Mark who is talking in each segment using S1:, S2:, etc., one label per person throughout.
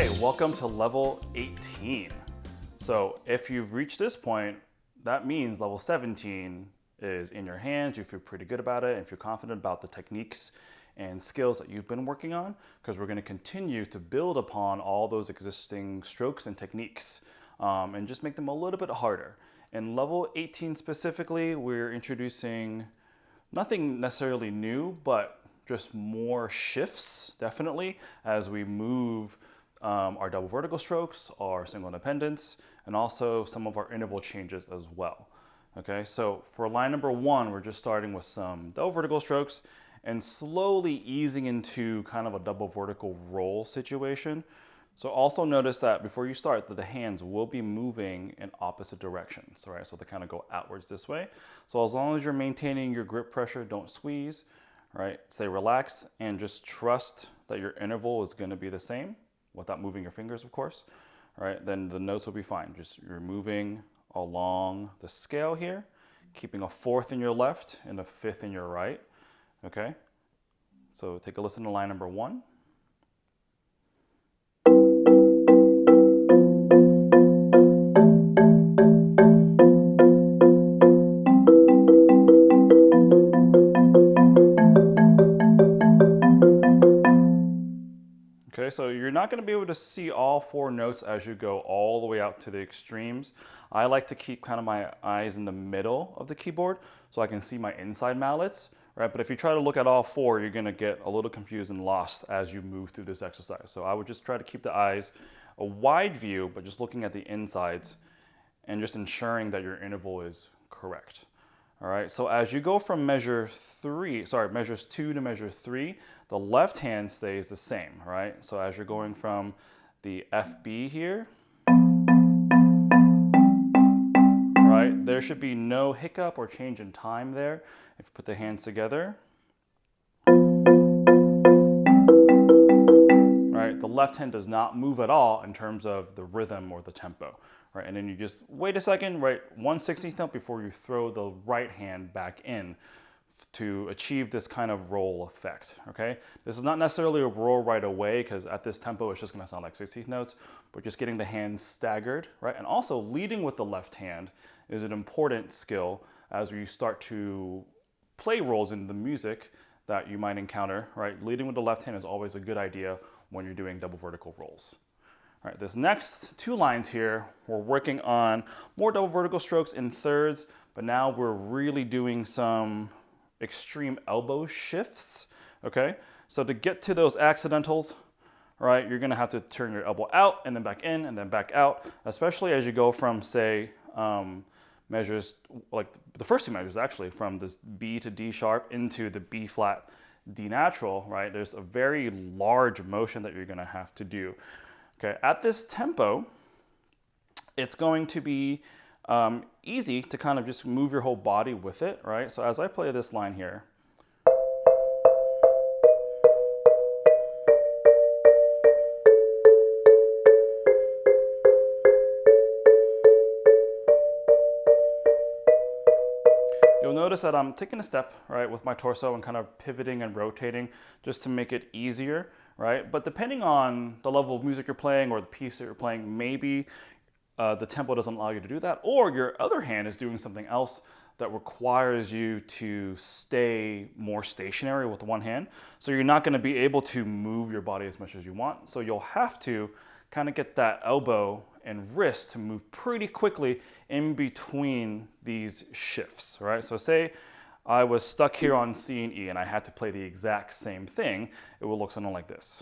S1: Okay, welcome to level 18. So if you've reached this point, that means level 17 is in your hands. You feel pretty good about it and feel confident about the techniques and skills that you've been working on, because we're going to continue to build upon all those existing strokes and techniques and just make them a little bit harder. In level 18 specifically, we're introducing nothing necessarily new, but just more shifts, definitely, as we move our double vertical strokes, our single independence, and also some of our interval changes as well. Okay, so for line number 1, we're just starting with some double vertical strokes and slowly easing into kind of a double vertical roll situation. So also notice that before you start, that the hands will be moving in opposite directions, right? So they kind of go outwards this way. So as long as you're maintaining your grip pressure, don't squeeze, right? Stay relaxed and just trust that your interval is going to be the same without moving your fingers, of course, right? Then the notes will be fine. Just you're moving along the scale here, keeping a 4th in your left and a 5th in your right, okay? So take a listen to line number 1. Okay, so you're not going to be able to see all 4 notes as you go all the way out to the extremes. I like to keep kind of my eyes in the middle of the keyboard so I can see my inside mallets, right? But if you try to look at all 4, you're going to get a little confused and lost as you move through this exercise. So I would just try to keep the eyes a wide view, but just looking at the insides and just ensuring that your interval is correct. All right, so as you go from measures 2 to measure 3, the left hand stays the same, right? So as you're going from the FB here, right, there should be no hiccup or change in time there. If you put the hands together, right, the left hand does not move at all in terms of the rhythm or the tempo. Right, and then you just wait a second, right, 1/16th note before you throw the right hand back in to achieve this kind of roll effect, okay? This is not necessarily a roll right away, because at this tempo it's just gonna sound like 16th notes, but just getting the hands staggered, right? And also leading with the left hand is an important skill as you start to play rolls in the music that you might encounter, right? Leading with the left hand is always a good idea when you're doing double vertical rolls. All right, this next 2 lines here, we're working on more double vertical strokes in thirds, but now we're really doing some extreme elbow shifts, okay? So to get to those accidentals, right, you're gonna have to turn your elbow out and then back in and then back out, especially as you go from, say, measures, like the first 2 measures actually, from this B to D sharp into the B flat, D natural, right? There's a very large motion that you're gonna have to do. Okay, at this tempo, it's going to be easy to kind of just move your whole body with it, right? So as I play this line here, you'll notice that I'm taking a step, right, with my torso and kind of pivoting and rotating just to make it easier, right? But depending on the level of music you're playing or the piece that you're playing, maybe the tempo doesn't allow you to do that, or your other hand is doing something else that requires you to stay more stationary with one hand. So you're not going to be able to move your body as much as you want. So you'll have to kind of get that elbow and wrist to move pretty quickly in between these shifts, right? So say I was stuck here on C and E and I had to play the exact same thing, it will look something like this.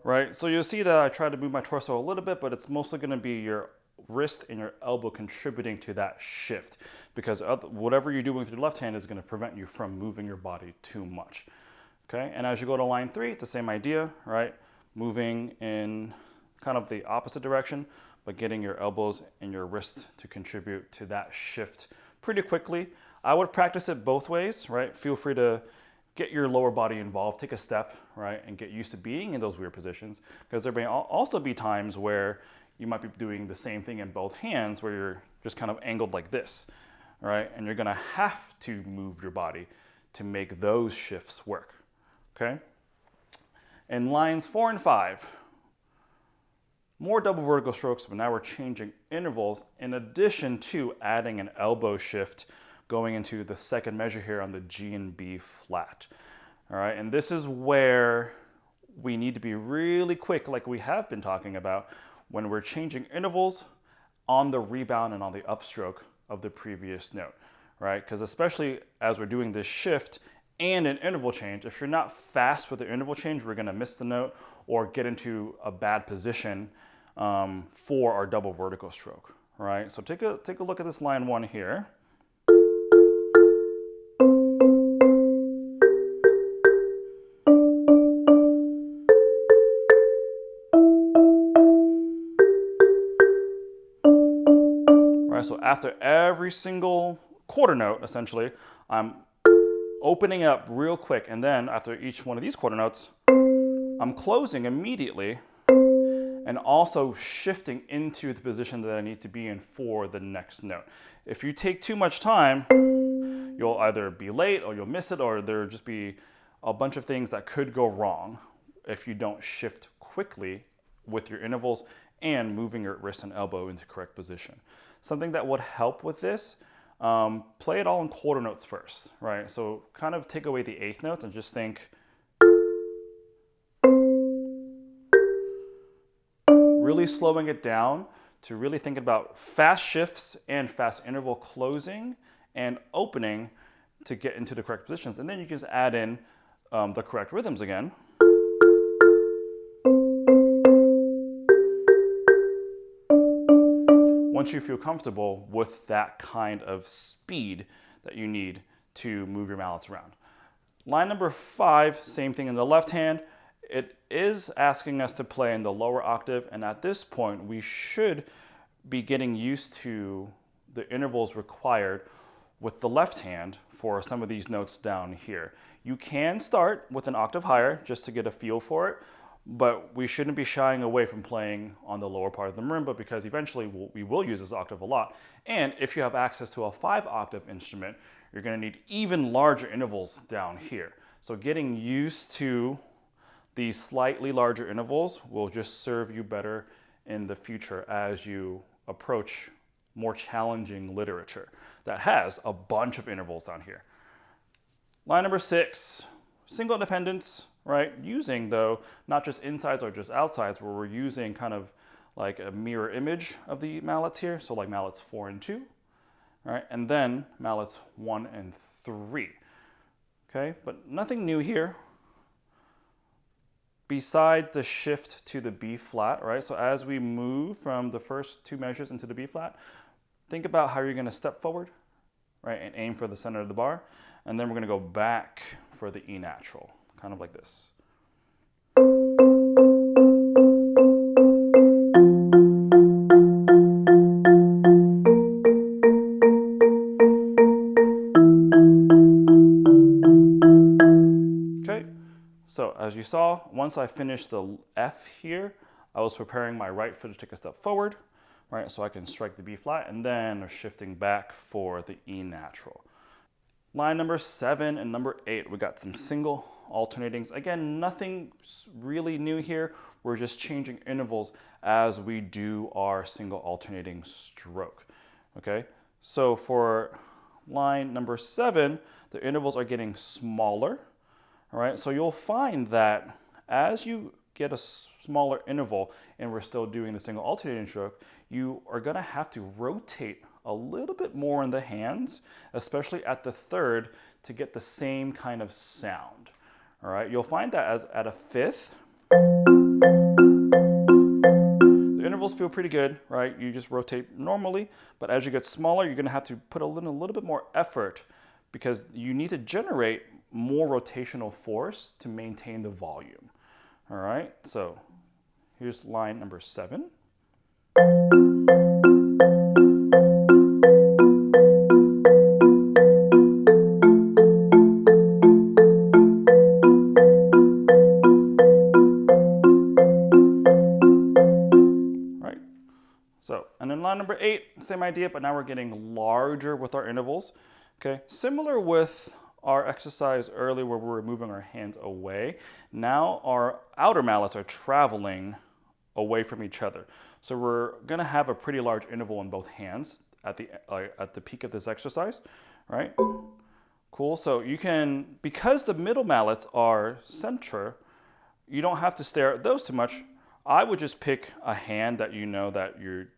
S1: Right, so you'll see that I try to move my torso a little bit, but it's mostly going to be your wrist and your elbow contributing to that shift, because whatever you're doing with your left hand is going to prevent you from moving your body too much. Okay, and as you go to line 3, it's the same idea, right? Moving in kind of the opposite direction, but getting your elbows and your wrist to contribute to that shift pretty quickly. I would practice it both ways, right? Feel free to get your lower body involved, take a step, right, and get used to being in those weird positions, because there may also be times where you might be doing the same thing in both hands where you're just kind of angled like this, all right? And you're gonna have to move your body to make those shifts work, okay? In lines 4 and 5, more double vertical strokes, but now we're changing intervals in addition to adding an elbow shift going into the second measure here on the G and B flat. All right, and this is where we need to be really quick, like we have been talking about, when we're changing intervals on the rebound and on the upstroke of the previous note, right? Because especially as we're doing this shift and an interval change, if you're not fast with the interval change, we're gonna miss the note or get into a bad position for our double vertical stroke, right? So take a look at this line 1 here. Right, so after every single quarter note, essentially, I'm opening up real quick, and then after each one of these quarter notes, I'm closing immediately and also shifting into the position that I need to be in for the next note. If you take too much time, you'll either be late or you'll miss it, or there'll just be a bunch of things that could go wrong if you don't shift quickly with your intervals and moving your wrist and elbow into correct position. Something that would help with this, play it all in quarter notes first, right? So kind of take away the eighth notes and just think, really slowing it down to really think about fast shifts and fast interval closing and opening to get into the correct positions. And then you can just add in the correct rhythms again. Once you feel comfortable with that kind of speed that you need to move your mallets around. Line number 5, same thing in the left hand. It is asking us to play in the lower octave, and at this point we should be getting used to the intervals required with the left hand for some of these notes down here. You can start with an octave higher just to get a feel for it, but we shouldn't be shying away from playing on the lower part of the marimba because eventually we will use this octave a lot. And if you have access to a 5-octave instrument, you're going to need even larger intervals down here. So getting used to these slightly larger intervals will just serve you better in the future as you approach more challenging literature that has a bunch of intervals down here. Line number 6, single independence, right? Using though, not just insides or just outsides, where we're using kind of like a mirror image of the mallets here. So like mallets 4 and 2, right? And then mallets 1 and 3, okay? But nothing new here. Besides the shift to the B flat, right? So as we move from the first 2 measures into the B flat, think about how you're gonna step forward, right? And aim for the center of the bar. And then we're gonna go back for the E natural, kind of like this. So as you saw, once I finished the F here, I was preparing my right foot to take a step forward, right? So I can strike the B flat and then shifting back for the E natural. Line number 7 and number 8, we got some single alternatings. Again, nothing really new here. We're just changing intervals as we do our single alternating stroke, okay? So for line number 7, the intervals are getting smaller. All right, so you'll find that as you get a smaller interval and we're still doing the single alternating stroke, you are gonna have to rotate a little bit more in the hands, especially at the third, to get the same kind of sound. All right, you'll find that as at a fifth, the intervals feel pretty good, right? You just rotate normally, but as you get smaller, you're gonna have to put a little bit more effort because you need to generate more rotational force to maintain the volume. All right, so here's line number 7. Right, line number 8, same idea, but now we're getting larger with our intervals. Okay, similar with our exercise earlier where we were moving our hands away. Now our outer mallets are traveling away from each other. So we're gonna have a pretty large interval in both hands at the peak of this exercise, right? Cool, so you can, because the middle mallets are center, you don't have to stare at those too much. I would just pick a hand that you know that you're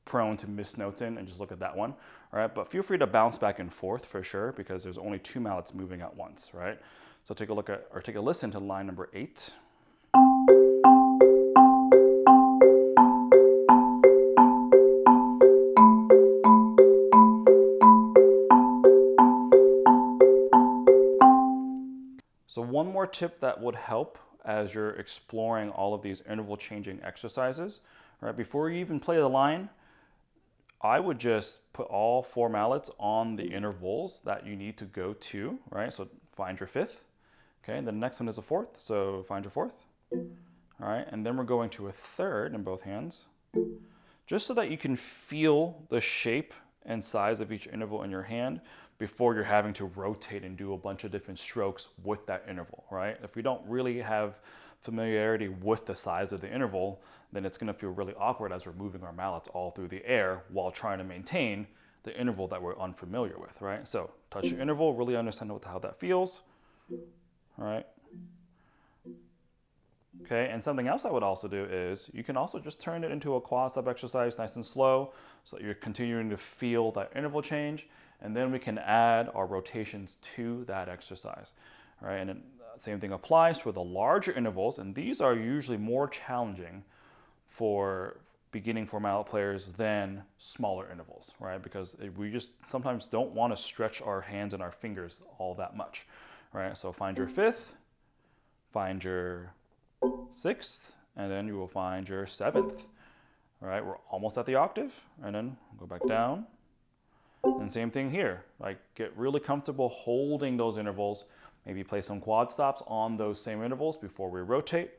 S1: prone to miss notes in and just look at that one, all right? But feel free to bounce back and forth for sure because there's only 2 mallets moving at once, right? So take a look at, or take a listen to line number 8. So one more tip that would help as you're exploring all of these interval changing exercises, right? Before you even play the line, I would just put all 4 mallets on the intervals that you need to go to, right? So find your 5th, okay? And the next one is a 4th, so find your 4th, all right? And then we're going to a 3rd in both hands, just so that you can feel the shape and size of each interval in your hand before you're having to rotate and do a bunch of different strokes with that interval, right? If we don't really have familiarity with the size of the interval, then it's gonna feel really awkward as we're moving our mallets all through the air while trying to maintain the interval that we're unfamiliar with, right? So touch your interval, really understand how that feels, all right? Okay, and something else I would also do is you can also just turn it into a quad step exercise nice and slow so that you're continuing to feel that interval change, and then we can add our rotations to that exercise, right? And then same thing applies for the larger intervals, and these are usually more challenging for beginning for mallet players than smaller intervals, right? Because we just sometimes don't want to stretch our hands and our fingers all that much, right? So find your 5th, find your 6th, and then you will find your 7th. All right, we're almost at the octave, and then go back down. And same thing here, like get really comfortable holding those intervals, maybe play some quad stops on those same intervals before we rotate,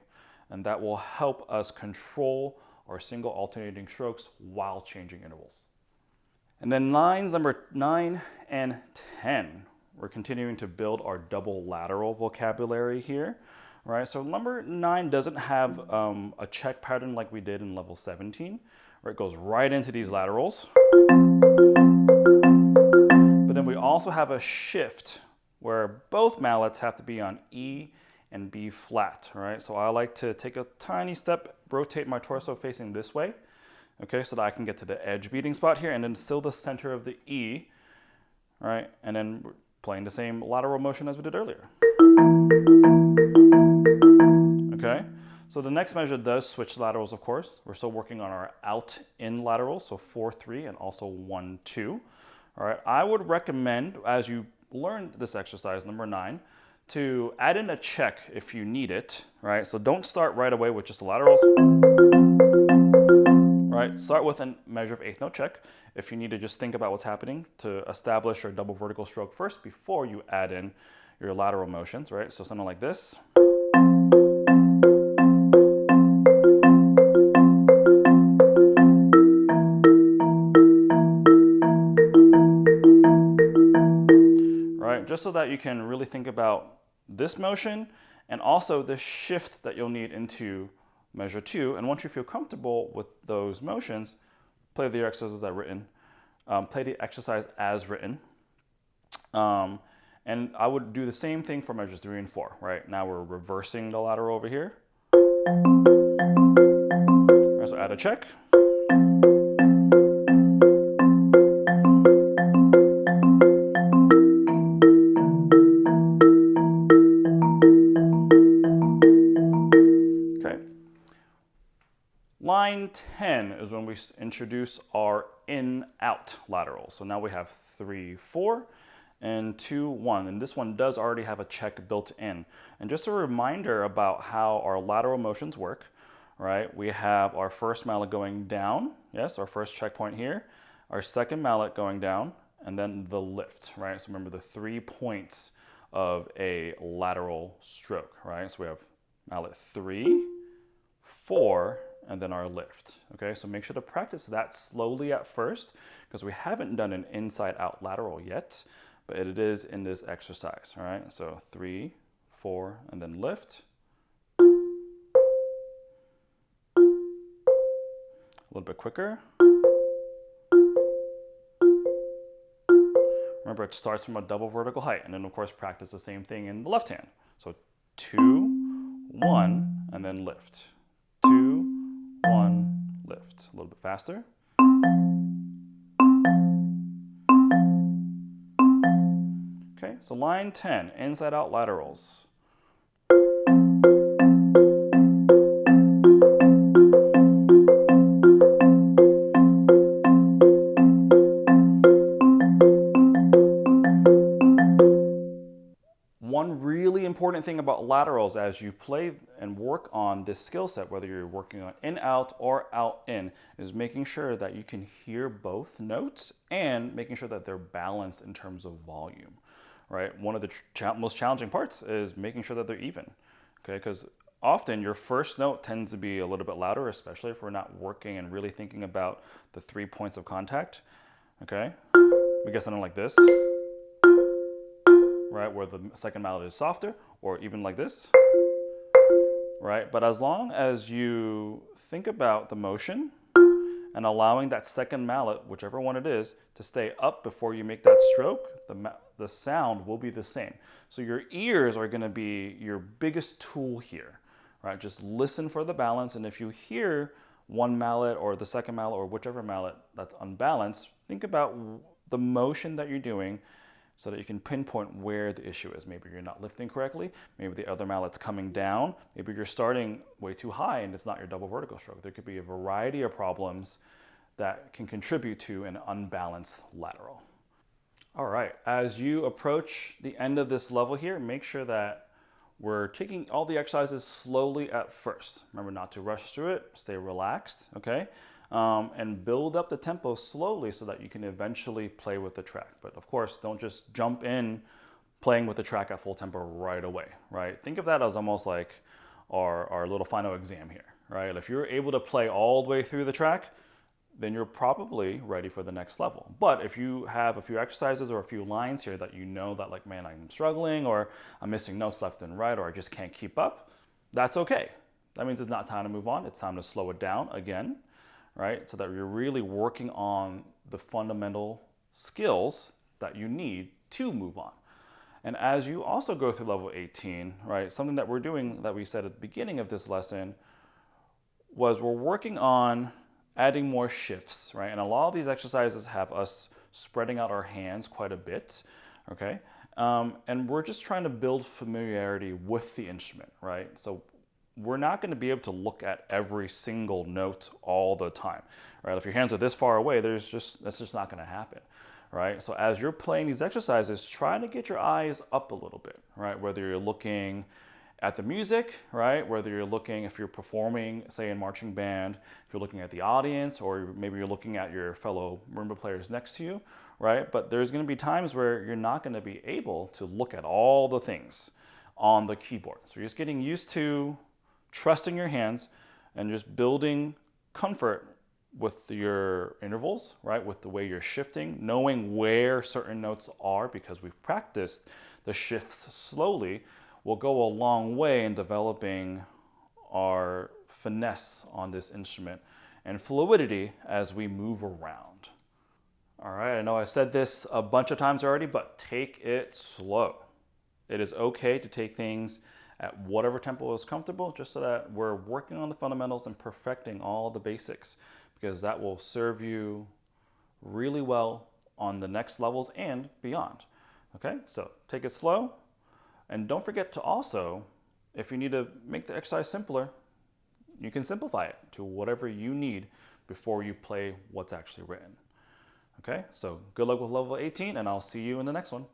S1: and that will help us control our single alternating strokes while changing intervals. And then lines number 9 and 10, we're continuing to build our double lateral vocabulary here. All right, so number 9 doesn't have a check pattern like we did in level 17, where it goes right into these laterals. But then we also have a shift where both mallets have to be on E and B flat, all right? So I like to take a tiny step, rotate my torso facing this way, okay, so that I can get to the edge beating spot here, and then still the center of the E, all right? And then we're playing the same lateral motion as we did earlier. Okay, so the next measure does switch laterals, of course. We're still working on our out-in laterals, so 4-3 and also 1-2. All right, I would recommend, as you learn this exercise, number 9, to add in a check if you need it, right? So don't start right away with just the laterals. Right, start with a measure of 8th note check. If you need to just think about what's happening to establish your double vertical stroke first before you add in your lateral motions, right? So something like this. Right, just so that you can really think about this motion and also the shift that you'll need into measure 2. And once you feel comfortable with those motions, play the exercises as written. Play the exercise as written. And I would do the same thing for measures 3 and 4, right? Now we're reversing the lateral over here. Right, so add a check. Okay. Line 10 is when we introduce our in-out lateral. So now we have 3-4 and 2-1, and this one does already have a check built in. And just a reminder about how our lateral motions work, right? We have our first mallet going down, yes, our first checkpoint here, our second mallet going down, and then the lift, right? So remember the 3 points of a lateral stroke, right? So we have mallet 3, 4, and then our lift. Okay, so make sure to practice that slowly at first because we haven't done an inside out lateral yet, but it is in this exercise. All right, so 3, 4, and then lift. A little bit quicker. Remember, it starts from a double vertical height, and then of course practice the same thing in the left hand. So 2, 1, and then lift. 2, 1, lift. A little bit faster. Okay, so line 10, inside out laterals. One really important thing about laterals as you play and work on this skill set, whether you're working on in out or out in, is making sure that you can hear both notes and making sure that they're balanced in terms of volume, right? One of the most challenging parts is making sure that they're even, okay? Because often your first note tends to be a little bit louder, especially if we're not working and really thinking about the 3 points of contact, okay? We get something like this. Right, where the second mallet is softer, or even like this, right? But as long as you think about the motion and allowing that second mallet, whichever one it is, to stay up before you make that stroke, the sound will be the same. So your ears are gonna be your biggest tool here, right? Just listen for the balance, and if you hear one mallet or the second mallet or whichever mallet that's unbalanced, think about the motion that you're doing so that you can pinpoint where the issue is. Maybe you're not lifting correctly, maybe the other mallet's coming down, maybe you're starting way too high and it's not your double vertical stroke. There could be a variety of problems that can contribute to an unbalanced lateral. All right, as you approach the end of this level here, make sure that we're taking all the exercises slowly at first. Remember not to rush through it, stay relaxed, okay? And build up the tempo slowly so that you can eventually play with the track. But of course, don't just jump in playing with the track at full tempo right away, right? Think of that as almost like our little final exam here, right? If you're able to play all the way through the track, then you're probably ready for the next level. But if you have a few exercises or a few lines here that you know that like, man, I'm struggling, or I'm missing notes left and right, or I just can't keep up, that's okay. That means it's not time to move on. It's time to slow it down again, right? So that you're really working on the fundamental skills that you need to move on. And as you also go through level 18, right, something that we're doing that we said at the beginning of this lesson was we're working on adding more shifts, right? And a lot of these exercises have us spreading out our hands quite a bit, okay? And we're just trying to build familiarity with the instrument, right? So we're not going to be able to look at every single note all the time, right? If your hands are this far away, that's just not going to happen, right? So as you're playing these exercises, try to get your eyes up a little bit, right? Whether you're looking at the music, right? Whether you're looking, if you're performing, say in marching band, if you're looking at the audience, or maybe you're looking at your fellow marimba players next to you, right? But there's going to be times where you're not going to be able to look at all the things on the keyboard. So you're just getting used to trusting your hands and just building comfort with your intervals, right? With the way you're shifting, knowing where certain notes are because we've practiced the shifts slowly will go a long way in developing our finesse on this instrument and fluidity as we move around. All right, I know I've said this a bunch of times already, but take it slow. It is okay to take things at whatever tempo is comfortable, just so that we're working on the fundamentals and perfecting all the basics, because that will serve you really well on the next levels and beyond. Okay, so take it slow, and don't forget to also, if you need to make the exercise simpler, you can simplify it to whatever you need before you play what's actually written. Okay, so good luck with level 18, and I'll see you in the next one.